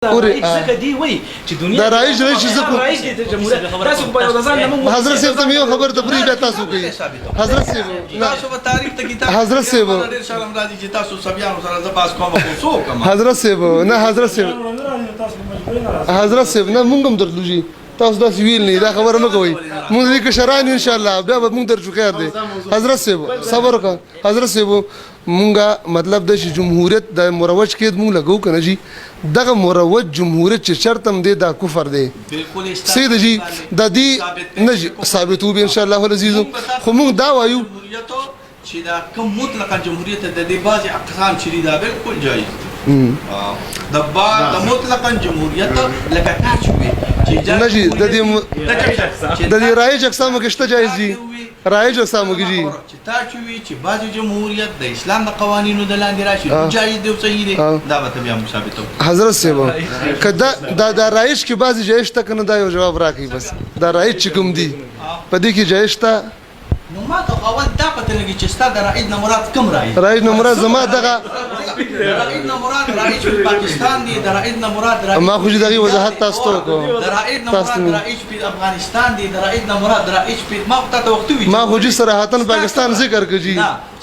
ځکه دی وایي چې دنیا دا رایج نه چې زه رایج دی د جمهوریت تاسو په یو ځان نه حضرت صاحب ته یو خبر ته پری بیا تاسو کوي حضرت صاحب تاسو په تاریخ ته کتاب حضرت صاحب ډېر شرم راځي چې تاسو سبيانو سره زه باس کوم خو څوک ما حضرت صاحب نه حضرت صاحب نه مونږ هم درلو جی تاسو دا ویل نه دا خبره مکوئ مونږ دې کشران ان شاء الله بیا به مونږ درچو خیر دی حضرت صاحب صبر وکړه حضرت صاحب مونږه مطلب د جمهوریت د مروج کې مونږ لګو کنه جی دغه مروج جمهوریت چې شرط هم دی دا کفر دی بالکل سید جی د دې نه ثابتو به ان شاء الله العزیز خو مونږ دا وایو چې دا کوم مطلقاً جمهوریت د دې بعض اقسام چې دا بالکل جایز د مطلقاً جمهوریت لکه تاسو چې نه جی د دې رایج اقسامو کې شته جایز دي رایج اقسامو کې جی چې تاسو وی چې بعض جمهوریت د اسلام د قوانینو د لاندې راشي جایز دی او صحیح دی دا به بیا ثابتو حضرت صاحب کدا دا رایج کې بعض جایز شته کنه دا یو جواب راکړي بس دا رایج چې کوم دی په دې کې جایز شته نو ما ته اول دا پته لګی چې ستا د رائد نه مراد کوم رائد رائد نه مراد زما دغه رائد نه مراد رائد په پاکستان دی د رائد نه مراد رائد ما خو دغه وضاحت تاسو ته کوم د رائد نه مراد رائد په افغانستان دی د رائد نه مراد رائد په ما ته وخت وی ما خو صراحتن پاکستان ذکر کوي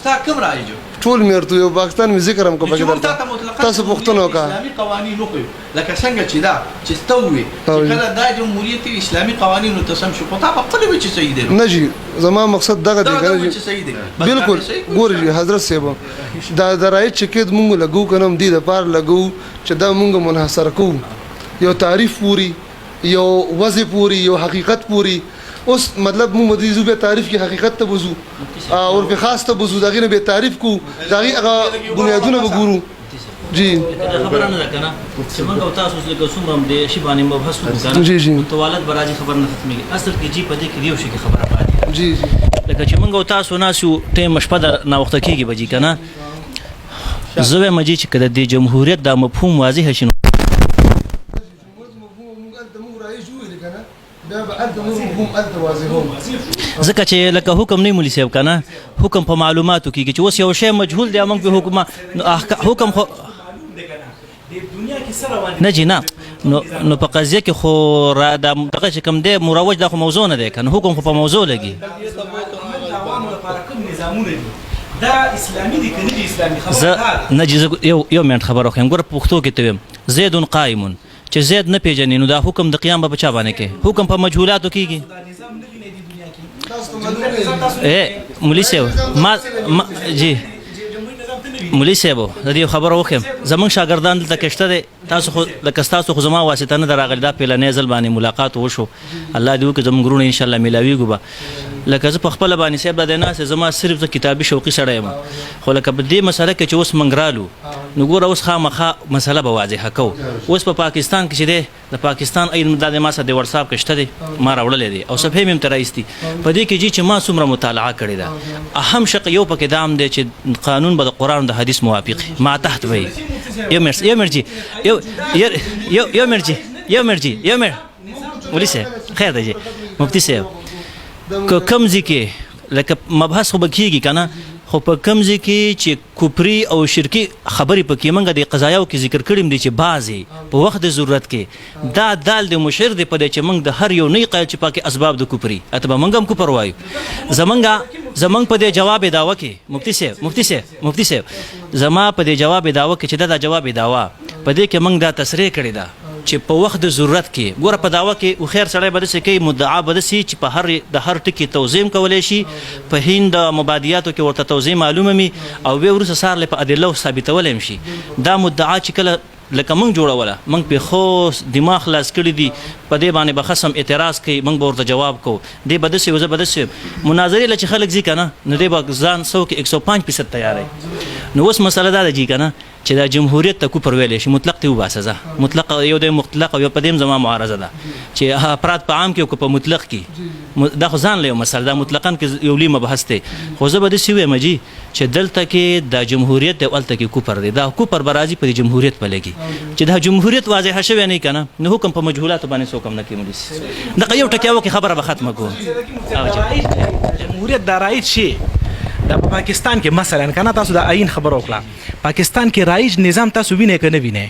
ستا کوم رائد ټول مرته یو پاکستان می ذکر هم کو پکې تاسو پښتنو کا اسلامي قوانين نو لکه څنګه چې دا چې ستوي چې کله دا جمهوریت اسلامي قوانين تسم شو پتا په خپل وچ صحیح دی نه جی زما مقصد دغه دی بالکل ګوري حضرت صاحب دا درای چې کېد مونږ لګو کنم دی د پار لګو چې دا مونږ منحصر کو یو تعریف پوری یو وضع پوری یو حقیقت پوری اوس مطلب مو مدیزو به تعریف کی حقیقت ته بوزو او په خاص ته بوزو دغه به تعریف کو دغه هغه بنیادونه وګورو جی خبره نه کنه چې موږ او تاسو لکه څومره د شی باندې مبحث وکړو جی جی متوالد براجي خبر نه ختمي اصل کې جی په دې کې یو شی خبره پاتې جی جی لکه چې موږ او تاسو ناسو ټیم شپه د نا وخت کېږي بجې کنه زوی مجي چې کله د جمهوریت د مفهوم واضح شنو ځکه چې لکه حکم نه مولي صاحب کنه حکم په معلوماتو کې چې اوس یو شی مجهول دی موږ په حکم خو نه جی نه نو په قضیه کې خو را دغه چې کوم دی مروج د موضوع نه دی کنه حکم خو په موضوع لګي دا اسلامي دي کنه اسلامي خبره نه جی یو منټ خبر واخیم ګور پښتو کې ته زید قائم چې زید نه پیژنې نو دا حکم د قیام په چا باندې کې حکم په مجهولاتو کېږي مولي صاحب ما جی مولي صاحب د دې خبره وکم زمون شاګردان دلته کېشته دي تاسو خو لکه تاسو خو زما واسطه نه دراغلی دا پیلنې ځل باندې ملاقات وشو الله دې وکړي زمون ګرونه ان شاء الله ملاویږو به لکه زه په خپل باندې صاحب د نه زما صرف د کتابي شوقي سره یم خو لکه په دې مسله کې چې اوس منګرالو نو ګوره اوس خامخا مسله به واضحه کو اوس په پاکستان کې چې دی د پاکستان اې د ما سره د واتس اپ کېشته دي ما راوړلې دي او صفحه مې ترایستي په دې کې چې ما څومره مطالعه کړې ده اهم شق یو پکې دام دی چې قانون به د قران د حدیث موافق ما تحت وي یو مرجي مولي صاحب خیر دی جی مفتی صاحب کم ځکه لکه مبحث خو بکیږي کنه خو په کم ځکه چې کفري او شرکی خبرې پکې منګه د قضایاو کې ذکر کړم دي چې بعضي په وخت د ضرورت کې دا دال د مشر دی په دې چې منګ د هر یو نه قایل چې پکې اسباب د کفري اتبه منګ هم کفر وایو زمنګ په دې جواب داوا کې مفتی صاحب زما په دې جواب داوا کې چې دا جواب داوا په دې کې منګ دا تصریح کړی دا چې په وخت د ضرورت کې ګوره په داوا کې او خیر سړی بده سي کوي مدعا بده سي چې په هر ټکی توضیح کولای شي په هند مبادیاتو کې ورته توضیح معلومه می او به ورسره سار له په ادله ثابتول هم شي دا مدعا چې کله لکه موږ جوړوله موږ په خو دماغ خلاص کړی دي په دې باندې به خصم اعتراض کوي موږ به ورته جواب کو دې بده سي وزه بده سي مناظره لچ خلک ځي کنه نو دې به ځان سو کې 105% تیارې نو اوس مسله دا ده کنه چې دا جمهوریت ته کوپر ویلې شي مطلق ته وباسه مطلق یو د مطلق او په دې زما معارضه ده چې افراد په عام کې او په مطلق کې دا خو ځان له مسله دا مطلقاً کې یو لیم بحث ته خو زه به د سی ویم جی چې دلته کې د جمهوریت د ولته کې کوپر دی دا کوپر برازي په جمهوریت په لګي چې دا جمهوریت واضح شوی نه کنه نو حکم په مجهولات باندې څوک نه کوي دا یو ټکیاو کې خبره به ختمه کوم جمهوریت د رایج شي د پاکستان کې مثلا کنه تاسو د آئین خبر وکړه پاکستان کې رایج نظام تاسو وینئ کنه وینئ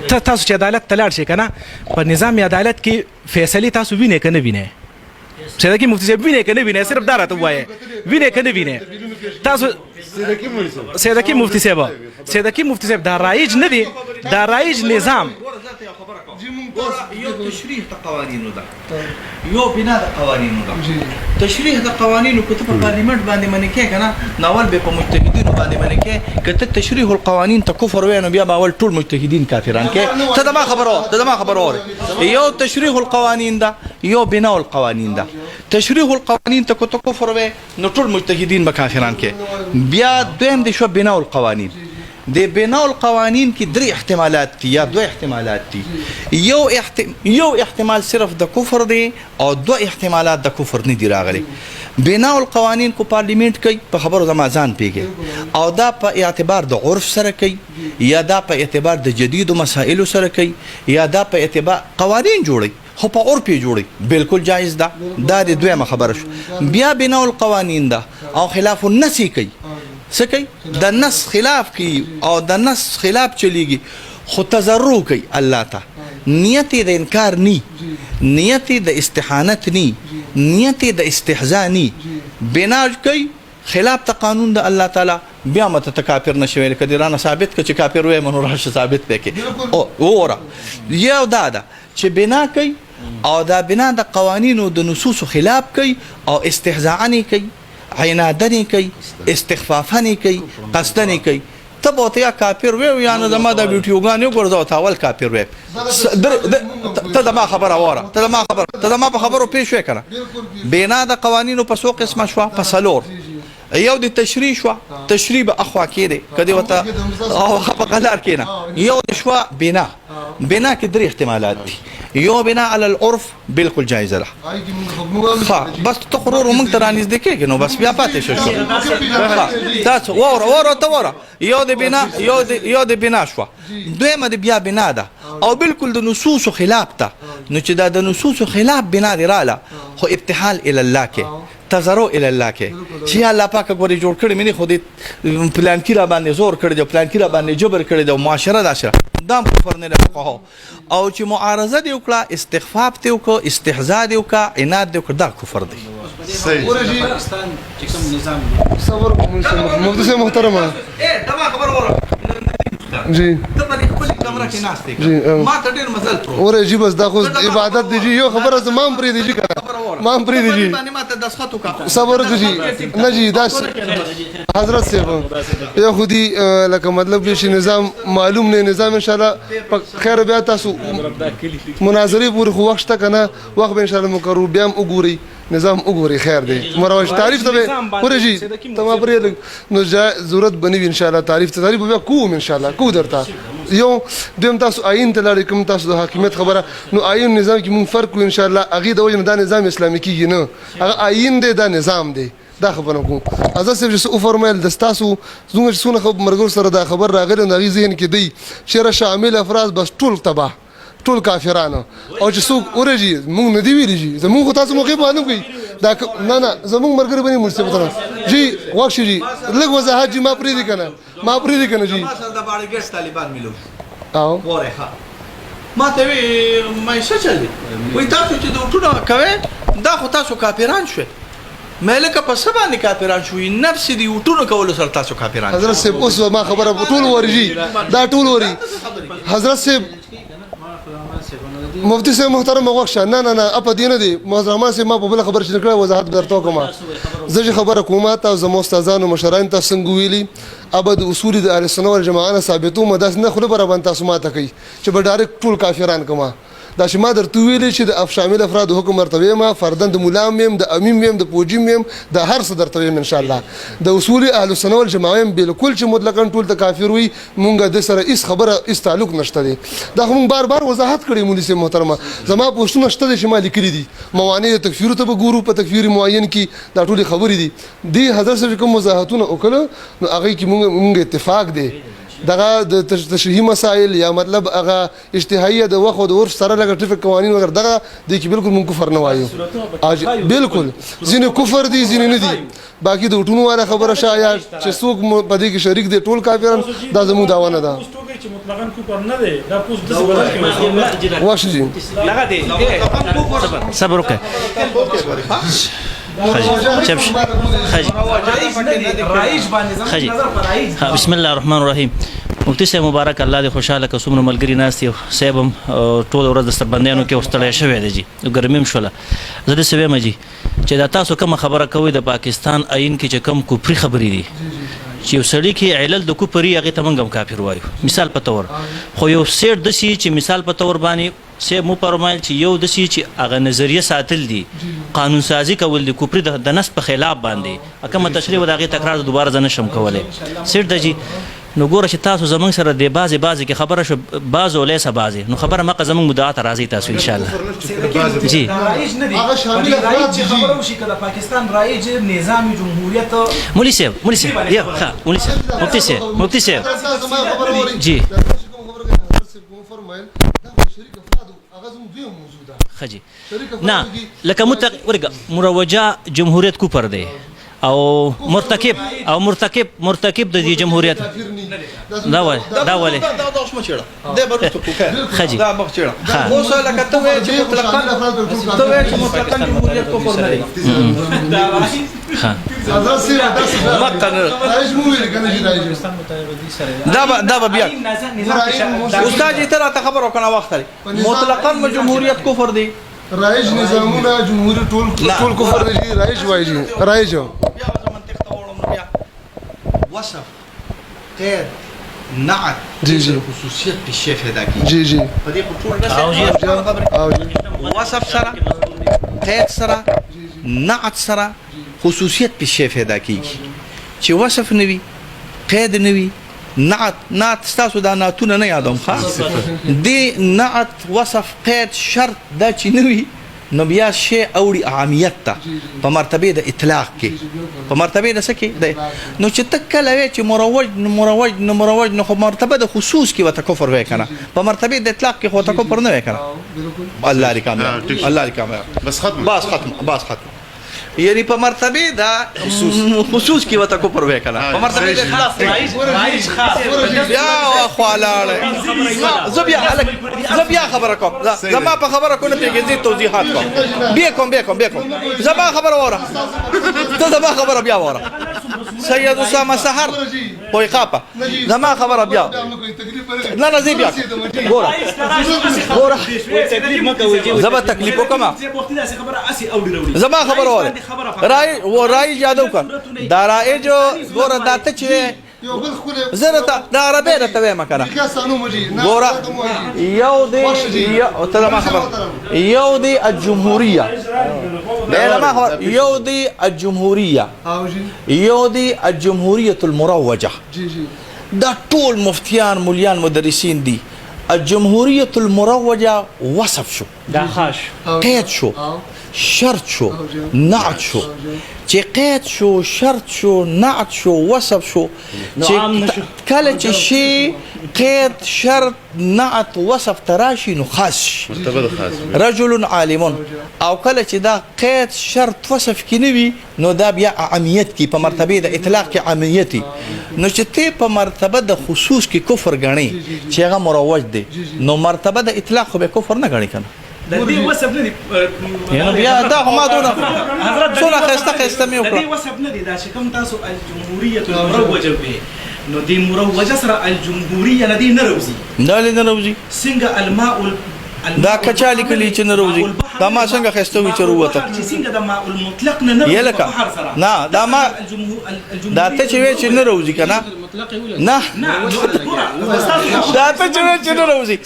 تاسو چې عدالت ته لاړ شئ کنه په نظام عدالت کې فیصله تاسو وینئ کنه وینئ صدقی مفتی صاحب وینئ کنه وینئ صرف دا راته وایي وینئ کنه وینئ تاسو صدقی مفتی صاحب دا رایج نه دی دا رایج نظام یو تشریح د قوانینو ده یو بنا د قوانینو ده تشریح د قوانینو کته په پارلیمنت باندې منې کې کنه ناول به په مجتهدینو باندې منې کې کته تشریح القوانین ته کفر وینو بیا باول ټول مجتهدین کافران کې ته دا ما خبره یو تشریح القوانین ده یو بنا القوانین ده تشریح القوانین ته کته کفر وې نو ټول مجتهدین به کافران کې بیا دویم د شو بنا القوانین د بناء القوانین کې درې احتمالات دي یا دوه احتمالات دي یو احتمال صرف د کفر دی او دوه احتمالات د کفر نه دي راغلي بناء القوانین کو پارلیمنت کوي په خبرو زمازان پیږي او دا په اعتبار د عرف سره کوي یا دا په اعتبار د جدیدو مسائلو سره کوي یا دا په اعتبار قوانین جوړي خو په عرف جوړي بالکل جایز ده دا د دویمه خبره شو بیا بناء القوانین ده او خلاف النص کوي سکی د نص خلاف کی او د نص خلاف چلیږي خو تضرع کوي الله ته نیت د انکار نی نیت د استحانت نی نیت د استهزاء نی بنا کوي خلاف ته قانون د الله تعالی بیا مت کافر نشوي کدی رانه ثابت ک چې کافر وای منو راشه ثابت پکې او وره یو دا چې بنا کوي او دا بنا د قوانینو د نصوص خلاف کوي او استهزاء نه کوي عنادنی کوي استخفافنی کوي قصدنی کوي ته بوته یا کافر وې یا نه زما د ویډیوګانې ګورځاو تاول کافر وې ته ما خبره وره ته ما په خبرو پیښ وکړه بنا د قوانینو په څو قسمه شو په سلور یو د تشریح شو تشریح به اخوا کېده کدی وته او په قلار کېنه یو د شو بنا کې درې احتمالات دي یو بنا علی العرف بالکل جایز ده بس تقرر موږ ترانیز د کېږي نو بس بیا پاتې شو تاسو وره یو د بنا شو دویمه د بیا بنا ده او بالکل د نصوص خلاف ته نو چې دا د نصوص خلاف بنا دی رااله خو ابتحال الی الله کې تزرو الی الله کې چې الله پاک غوړي جوړ کړی مې خو دې پلان کې را باندې زور کړی دی پلان کې را باندې جبر کړی دی معاشره داسره دام کفر نه لفقه او چې معارضه دی وکړه استخفاف دی وکړه استهزاء دی وکړه عناد دی وکړه دا کفر دی صحیح پاکستان چې کوم نظام صبر مفتی صاحب محترمه دما خبر وره جی ته په خپل کمره کې ناشته ما ته ډیر مزل پرو اوره جی بس دا خو عبادت دی جی یو خبره زمام پری دی جی کنه مام پری دی جی ما ته دسخط وکړه صبر دی جی نه جی داس حضرت صاحب یو خودي لکه مطلب شي نظام معلوم نه نظام ان شاء الله خیر بیا تاسو مناظره پورې خو وخت کنه وخت به ان شاء الله مقرر بیا وګوري نظام وګوري خیر دی مروج تعریف ته پورې جی تمام پرې نو ضرورت بنوي ان شاء الله تعریف بیا کوم ان شاء الله کو درته یو دیم تاسو آئین ته لاړ کوم تاسو د حاکمیت خبره نو آئین نظام کې مون فرق ان شاء الله اغه د وجه دا نظام اسلامي کیږي نه هغه آئین دی دا نظام دی دا خبره کوم ازه سره چې او فرمایل د تاسو زونه خبر مرګور سره دا خبر راغلی نو غي ذهن کې دی شر شامل افراد بس ټول تباہ ټول کافرانو او چې څوک اورجی مونږ نه دی ویلی جی زمونږ تاسو موقع باندې کوي دا نه زمونږ مرګر باندې مرسته جی واښ جی لږ وضاحت جی ما پری دي کنه جی ما سره د باړګر طالبان ملو او وره ما ته مې څه چلی وای تاسو چې دوټونه کوي دا خو تاسو کافران شوي ملک په سبا نه کافران شوي نفس دی وټونو کول سره تاسو کافران حضرت صاحب اوس ما خبره ټول ورجی دا ټول وري حضرت صاحب مفتی صاحب محترم وغوښه نه اپ دینه دی محترم صاحب ما په بل خبر شنه کړه وضاحت درته کوم زه خبره کوم تاسو زمو استادانو مشران تاسو څنګه ویلي ابد اصول د اهل سنت والجماعه ثابتو مداس نه خله برابر تاسو ماته کوي چې به ډایرکټ ټول کافران کما دا چې ما درته ویلي چې د شامل افراد حکم مرتبه ما فردن د ملام مم د امیم مم د پوجیم مم د هر څه درته ان شاء الله د اصول اهل سنت والجماعه بالکل چې مطلقاً ټول د کافر وي مونږ د سره هیڅ خبره هیڅ تعلق نشته دي دا موږ بار وضاحت کړی مولوی صاحب محترمه زما پوښتنه شته چې ما لیکلي دي موانع تکفیر ته به ګورو په تکفیر معین کې دا ټول خبرې دي حضرت صاحب کوم وضاحتونه وکړه نو هغه کې مونږ اتفاق دی دغه د تشریحي مسائل یا مطلب هغه اجتهادي د وخت او د عرف سره لګ ټریفیک قوانین وغیرہ دغه د کې بالکل مونږ کفر نه وایو بالکل ځینې کفر دي ځینې نه دي باقي د ټونو والا خبره شایا چې څوک په دې کې شریک دي ټول کافرون دا زموږ دعوا نه ده چې مطلقاً کفر نه دی دا پوس د بدل کې واشه جی لغه دی صبر وکړه خجي بسم الله الرحمن الرحیم مفتی صاحب مبارک الله دې خوشاله که څومره ملګري ناست یو صاحب هم ټول ورځ د سربندیانو کې وستړی شوی دی جی ګرمي هم شوله زه داسې وایم جی چې دا تاسو کومه خبره کوئ د پاکستان آئین کې چې کوم کفري خبرې دي چې یو سړی کې علل د کفري هغې ته موږ هم کافر وایو مثال په طور خو یو سیټ داسې چې مثال په طور باندې سیب مو فرمایل چې یو داسې چې هغه نظریه ساتل دي قانون سازي کول دي کفري د نس په خلاف باندې کومه تشریح و د هغې تکرار دوباره زه نشم کولی سیټ ده جی نو ګوره چې تاسو زمونږ سره د بعضې کې خبره شو بعض او لیسه بعضې نو خبره مقه زمونږ مدعا ته راځي تاسو انشاءالله جی رایج نه دي رایج چې خبره وشي که د پاکستان رایج نظام جمهوریت مولوي صاحب یا ښه مولوي صاحب مفتي صاحب جی خجي نه لکه مروجه جمهوریت کفر دی او مرتکب د دې جمهوریت دا ولې دا شمه چیړه دا برته کوکه خجي دا مخ چیړه خو سره لکه ته وې چې مطلقاً جمهوریت کو پر نه دا ها دا بیا استاد تر ته خبر وکنه وخت مطلقاً جمهوریت کفر دی رایج نظامونه جمهوریت ټول کفر دي رایج وایي رایج وصف قید نعت جی جی خصوصیت په شیخ ادا کی جی جی په دې په ټول او جی وصف سره قید سره نعت سره خصوصیت په شیخ ادا کیږي چې وصف نوي قید نوي نعت تاسو دا نعتونه نه یادوم ښه دی نعت وصف قید شرط دا چې نوي نو بیا شی اوړي عامیت ته په مرتبه د اطلاق کې په مرتبه د څه کې نو چې ته کله وایې چې مروج نو خو مرتبه د خصوص کې ورته کفر وایي که نه په مرتبه د اطلاق کې خو ورته کفر نه وایي که نه الله دې کامیاب الله دې کامیاب بس ختم یعنی په مرتبه د خصوص کې ورته کفر وایي که نه په مرتبه د رایج خاص بیا خوالاړ زه بیا خبره کوم زما په خبره کو نه پیږي توضیحات کوم بیا کوم زما خبره وره ته زما خبره بیا وره سید اسامه سحر وای خاپه زما خبره بیا نه زی بیا ګوره زما تکلیف وکم زما خبره وره رای یادو کړ دا رایج ګوره داته چې زه دا عربی درته وایم که نه ګوره یو دی الجمهوریه یو دی الجمهوریة المروجه دا ټول مفتیان مولیان مدرسین دي الجمهوریة المروجه وصف شو دا خاص قید شو شرط شو نعت شو چې قید شو شرط شو نعت شو وصف شو کله چې شی قید شرط نعت وصف تراشي نو خاص رجل عالم او کله چې دا قید شرط وصف کې نوي نو دا بیا عامیت کې په مرتبه د اطلاق کې عامیتي نو چې ته په مرتبه د خصوص کې کفر غني چې هغه مروج دی نو مرتبه د اطلاق خو به کفر نه غني کنه د دې وصف نه دي یعنی بیا دا هم دونه څونه خسته مې وکړه د دې وصف نه دي دا چې کوم تاسو الجمهوریت المروجه به نو دې مروجه سره الجمهوریه نه دي نه روزي څنګه الماء دا کچالي کلی چې نه روزي دا ما څنګه خسته وي چې وروته څنګه د ماء المطلق نه روزي نه دا ما دا ته چې نه روزي کنه نه دا ته چې نه روزي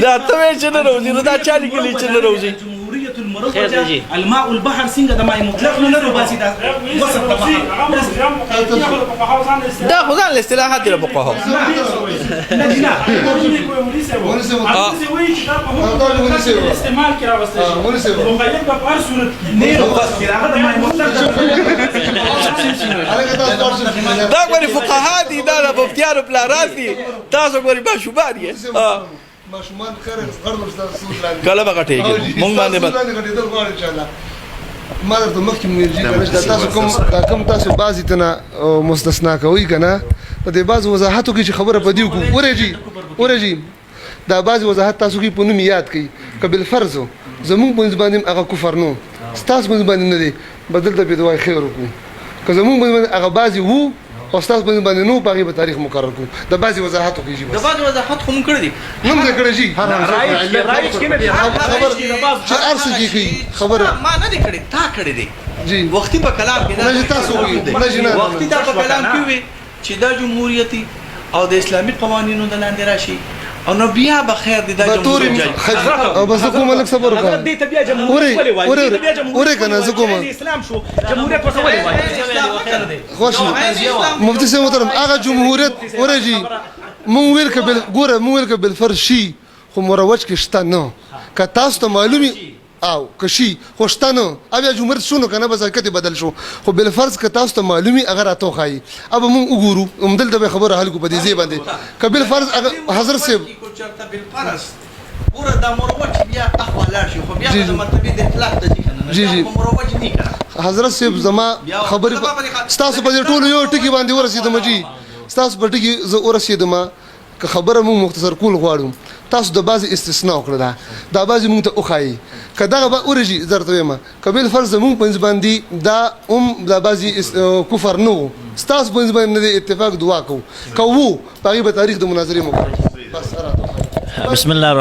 دا ته چې نه روزي نو دا چالي کلی چې نه روزي الجمهورية المروجة الماء البحر سنجا دا ماء مطلق نه روباسي دا وسط د بحر دا خدان الاصطلاحات د فقهاء نه ونی کوی ونی سه ونی سه ونی سه وی چې دا په دا ونی سه هغه استعمال کې راوستل ونی سه مغیب په هر صورت کې نه بس هغه د مطلق هغه تاسو ورشي دا غوري فقها دي دا د مفتیانو پلاران دي تاسو غوري ماشومان یې ماشومان خره غړمر تاسو لاندې کله به غټېږي مونږ باندې به غټېدل غواړي ان شاء الله ما درته مخکې مونږ دا تاسو کوم تاسو بعضی تنه مستثنا کوي کنه په دې بعض وضاحتو کې چې خبره پدیو کو ورېږي دا بعض وضاحت تاسو کې په نوم یاد کړئ قبل فرض زمون په باندې هغه کفر نو تاسو په باندې نه دی بدل ته بدوای خیر وکړو که زمون په هغه بعضی وو او تاسو په باندې نو پاغي په تاریخ مقرر کو د بعضی وضاحتو کې د بعض وضاحت خو مونږ کړی دي نوم دې کړی شي رایج کې نه دی خبر چې ارسه کې خبره ما نه دی کړی تا کړی دی جی وختي په کلام کې نه تاسو وي نه وختي دا په کلام کې وي چې دا جمهوریتي او د اسلامي قوانینو د لاندې راشي او نو بیا به خیر دي دا جمهوریت او بس کوم ملک صبر وکړه دې ته بیا جمهوریت ولې وایي اورې کنه زه کوم اسلام شو جمهوریت څه ولې وایي خوش مفتي سي محترم هغه جمهوریت ورېږي مونږ ویل کبل ګوره مونږ ویل کبل فرشي خو مروج کې شته نو که تاسو ته معلومي او کشي خوشتنه اویا جمهوریت شنو کنه بس کته بدل شو خو بل فرض ک تاسو ته معلومي اگر اتو خای اب مون وګورو عمدل د خبره حل کو بدی زی باندې کبل فرض حضرت صاحب بالفرض ګوره دا مروج بیا اخوالار شي خو بیا د مرتبه د اطلاق د دي کنه جی مروج نه کنه حضرت صاحب زما خبر تاسو په ټولو یو ټکی باندې ورسیدم جی تاسو په ټکی ز ورسیدم که خبره مون مختصر کول غواړم تاسو د بعضی استثناء وکړه دا بعضی مونږ ته اوخایي کدا به اورجی زرته ما قبل فرض مونږ پنځ باندې دا د بعضی کفر نو تاسو پنځ باندې اتفاق دعا کو په تاریخ د مناظره مو بس بسم الله